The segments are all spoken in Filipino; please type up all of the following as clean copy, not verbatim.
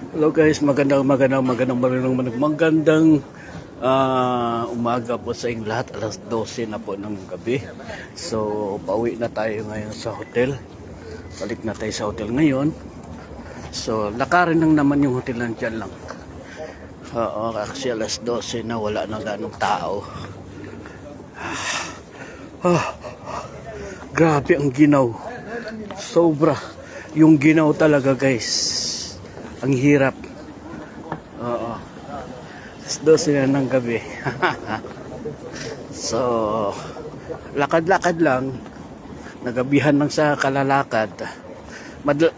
Hello guys, magandang umaga po sa inyong lahat. Alas 12 na po ng gabi. So, pauwi na tayo ngayon sa hotel. Balik na tayo sa hotel ngayon. So, lakarin lang naman yung hotel, nandyan lang. Oo, kasi alas 12 na, wala na ganong tao. Grabe ang ginaw. Sobra. Yung ginaw talaga guys. Ang hirap. Oo. 12 na ng gabi. So, lakad-lakad lang. Nagabihan lang sa kalalakad.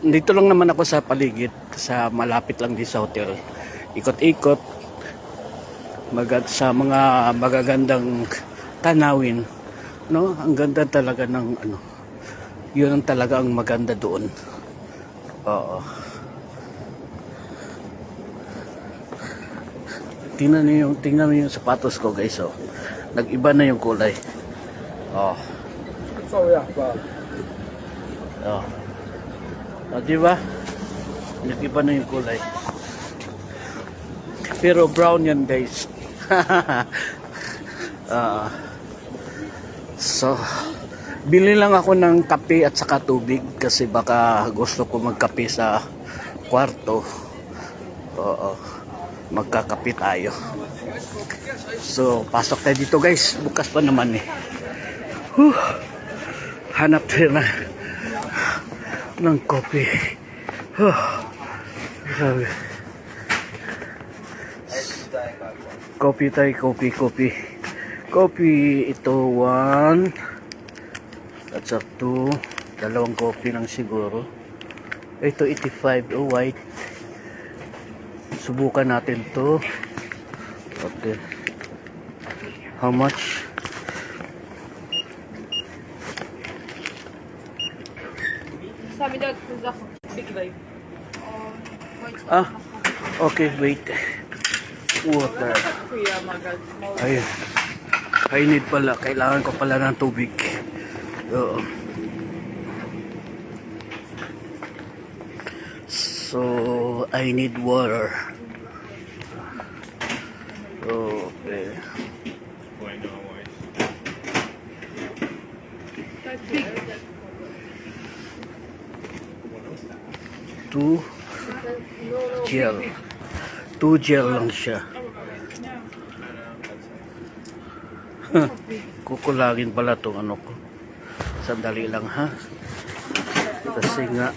Dito lang naman ako sa paligid. Sa malapit lang din sa hotel. Ikot-ikot. Sa mga magagandang tanawin. No? Ang ganda talaga ng ano. Yun ang talaga ang maganda doon. Oo. Tingnan niyo yung sapatos ko guys, oh. Nag-iba na yung kulay. Oh. Oh. Oh, di ba? Nag-iba na yung kulay. Pero brown yan guys. So, bili lang ako ng kape at saka tubig kasi baka gusto ko magkape sa kwarto. Oo. Magkakape tayo. So, pasok tayo dito guys. Bukas pa naman eh. Hanap tayo ng kopi. Grabe. Kopi tayo, kopi. Kopi ito 1 at saka 2. Dalawang kopi lang siguro. Ito 85. Oh, white. Subukan natin to. Okay. How much? Okay, wait. Water. Ayun. I need pala. Kailangan ko pala ng tubig. Oo. So, I need water. Okay. 2 gel. 2 gel lang siya. Kukulagin pala itong ano ko. Sandali lang ha. Kasi nga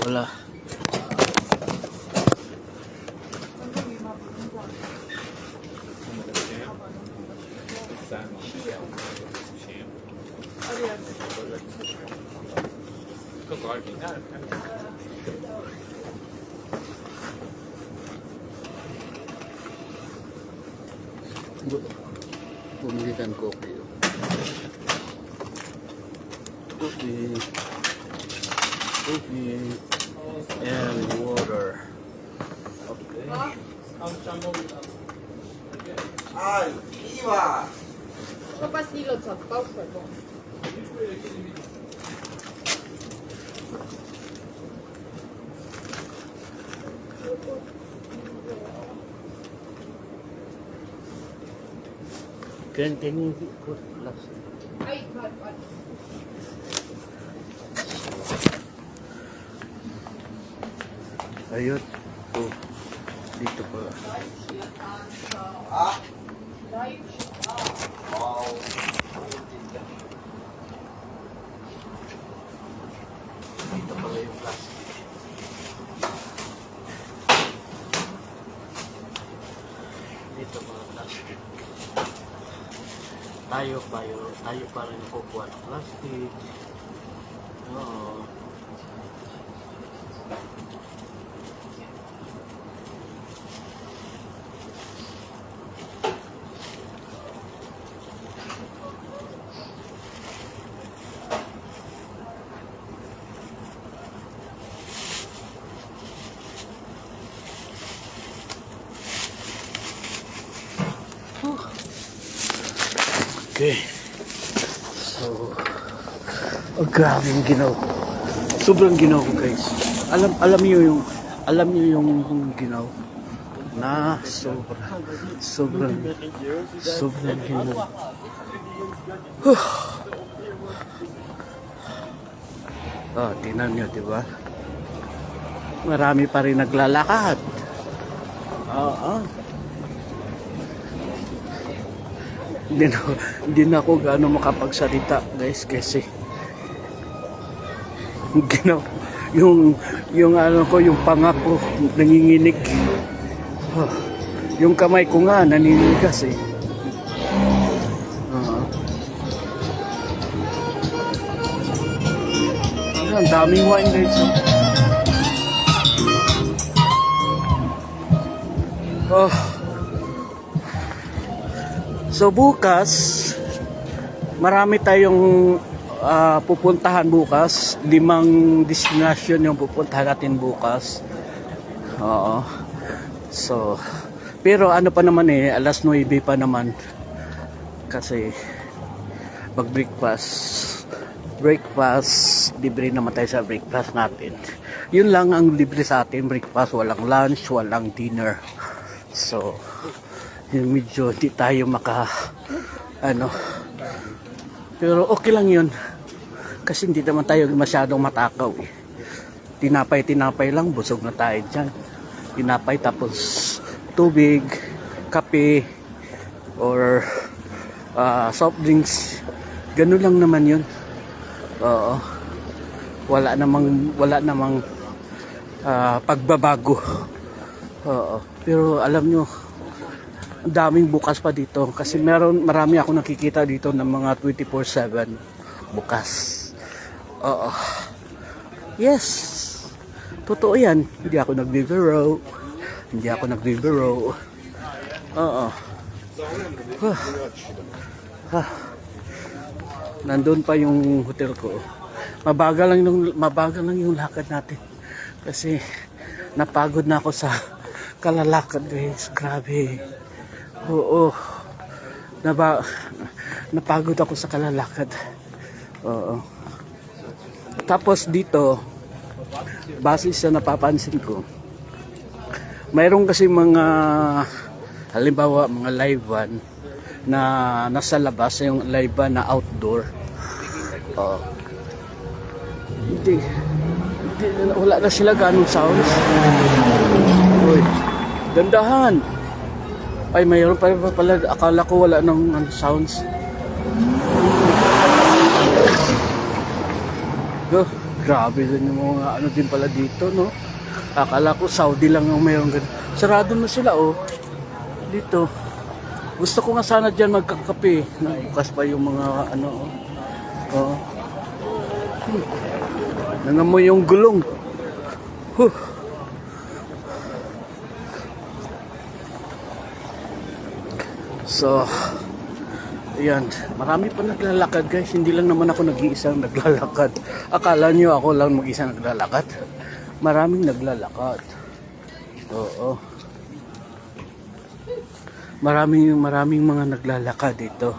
wala. Bumili ng kopi. Kopi and water. Okay. 아, 이와. Papasilo sa pausa ko. Can you put plus? Ay, what? Ayun. Oh. Dito pala. 아, Right. 와우. Dito pala yung plastic. Dito pala plastic. Tayo pa rin kukuha ng plastic. Oo. Okay. So, grabe yung ginaw. Sobrang ginaw ko guys. Alam niyo yung Alam niyo yung ginaw na sobrang ginaw. Oh, tingnan niyo, di ba? Marami pa rin naglalakad. Oo. Hindi na ako gaano makapagsalita, guys, kasi ginaw yung ano ko, yung panga ko nanginginig. Oh, yung kamay ko nga naninigas eh. Ang daming wine, guys. Oh. So bukas, marami tayong pupuntahan bukas. 5 destination yung pupuntahan natin bukas. Oo. So, pero ano pa naman eh, alas 9 pa naman. Kasi breakfast, libre naman tayo sa breakfast natin. Yun lang ang libre sa atin, breakfast, walang lunch, walang dinner. So, yung medyo hindi tayo pero okay lang yun. Kasi hindi naman tayo masyadong matakaw eh. Tinapay lang, busog na tayo dyan. Tinapay tapos tubig, kape, or soft drinks. Ganun lang naman yun. Oo. Wala namang pagbabago. Oo. Pero alam nyo, ang daming bukas pa dito kasi marami ako nakikita dito ng mga 24/7 bukas. Oo. Yes. Totoo yan. Hindi ako nagbibiro. Oo. Nandun pa yung hotel ko. Mabagal lang yung lakad natin. Kasi napagod na ako sa kalalakad, guys. Grabe. Oo. Napagod ako sa kalalakad. Oo. Tapos dito, base sa napapansin ko, mayroon kasi mga halimbawa mga live van na nasa labas, yung live van na outdoor. Wala na sila ganong sounds. Uy, dandahan. Ay, mayroon pa pala. Akala ko wala nang sounds. Grabe din yung mga ano din pala dito, no? Akala ko Saudi lang yung mayroon ganun. Sarado na sila, oh. Dito. Gusto ko nga sana dyan magkakape. Bukas pa yung mga ano, oh. Nangamoy yung gulong. So, ayan. Marami pa naglalakad, guys. Hindi lang naman ako nag-iisang naglalakad. Akala nyo ako lang mag-isa naglalakad. Maraming naglalakad. Oo. Maraming mga naglalakad dito.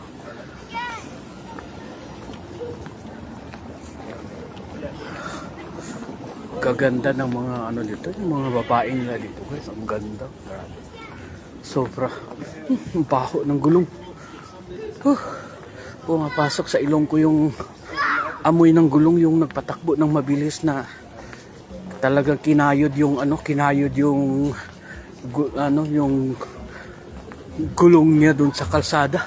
Kaganda ng mga ano dito, yung mga babae nila dito, guys. Ang ganda. Sobra. Ang baho ng gulong. Pumapasok sa ilong ko yung amoy ng gulong, yung nagpatakbo ng mabilis na talagang kinayod yung gulong niya doon sa kalsada.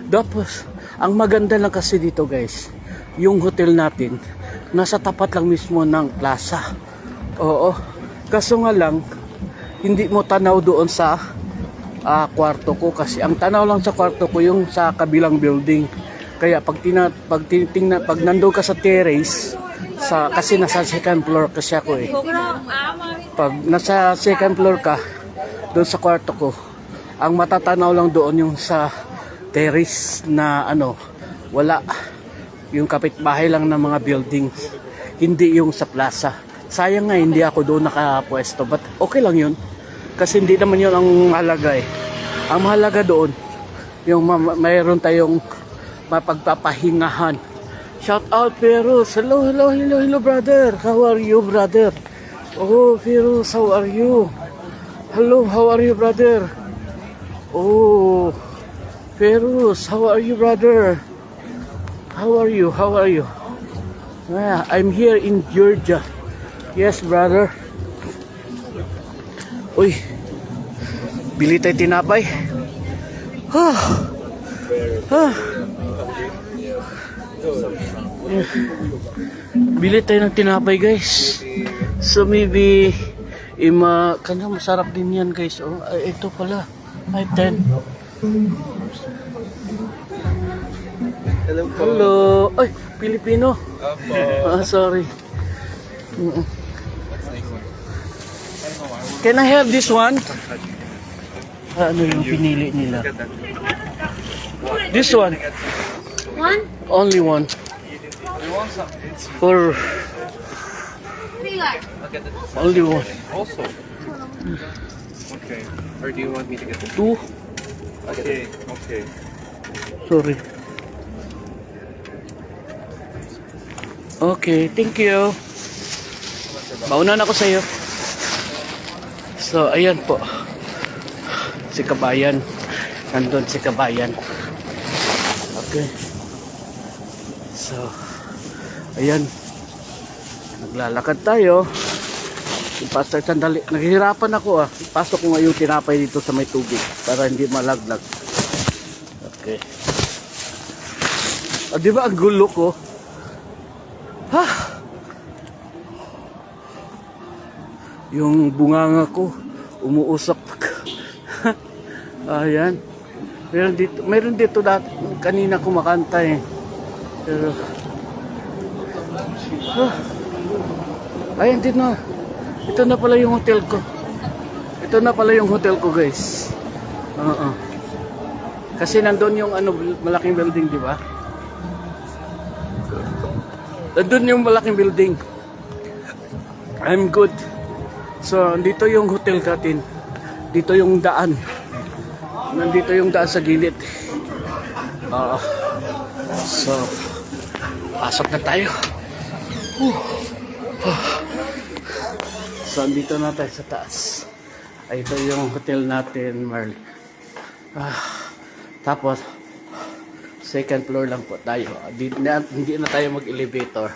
Tapos ang maganda lang kasi dito, guys, yung hotel natin nasa tapat lang mismo ng plaza. Oo. Kaso nga lang hindi mo tanaw doon sa kwarto ko, kasi ang tanaw lang sa kwarto ko yung sa kabilang building. Kaya pag nandoon ka sa terrace, kasi nasa second floor kasi ako eh. Pag nasa second floor ka, doon sa kwarto ko, ang matatanaw lang doon yung sa terrace na wala. Yung kapitbahay lang ng mga buildings, hindi yung sa plaza. Sayang nga hindi ako doon nakapwesto, but okay lang yun. Kasi hindi naman yun ang mahalaga eh. Ang mahalaga doon, yung mayroon tayong mapagpapahingahan Shout out, Ferus. Hello, hello, hello, hello, brother. How are you, brother? Oh, Ferus, how are you? Hello, how are you, brother? Oh, Ferus, how are you, brother? How are you? How are you? Ah, I'm here in Georgia. Yes, brother. Uy, bili tayo tinapay. Ah, ah. Bili tayo ng tinapay, guys. So maybe kanya masarap din yan, guys. Oh, ito pala. Ay, 10. Hello. Ay, Pilipino. Ah, sorry. Can I have this one? Ano yung pinili nila? This one. One? Only one. For Three. only one. Also. Okay. Or do you want me to get the Two. Okay. Okay. Sorry. Okay, thank you. Mauna na ako sa iyo. So, ayan po. Si Kabayan. Nandun si Kabayan. Okay. So, ayan. Naglalakad tayo. Pastor, sandali. Naghihirapan ako ah. Pasok ko ngayon tinapay dito sa may tubig para hindi malaglag. Okay. Ah, di ba ang gulo ko? Ha? Yung bunganga ko umuusap. Ayan. Meron dito dati kanina kumakanta eh. Pero ayan din na. Ito na pala yung hotel ko. Ito na pala yung hotel ko, guys. Kasi nandun yung malaking building, di ba? Nandun yung malaking building. I'm good. So, dito yung hotel natin. Dito yung daan. Nandito yung daan sa gilid. So, pasok na tayo. So, andito na tayo sa taas. Ay, ito yung hotel natin, Marley. Tapos, second floor lang po tayo. Hindi na tayo mag-elevator.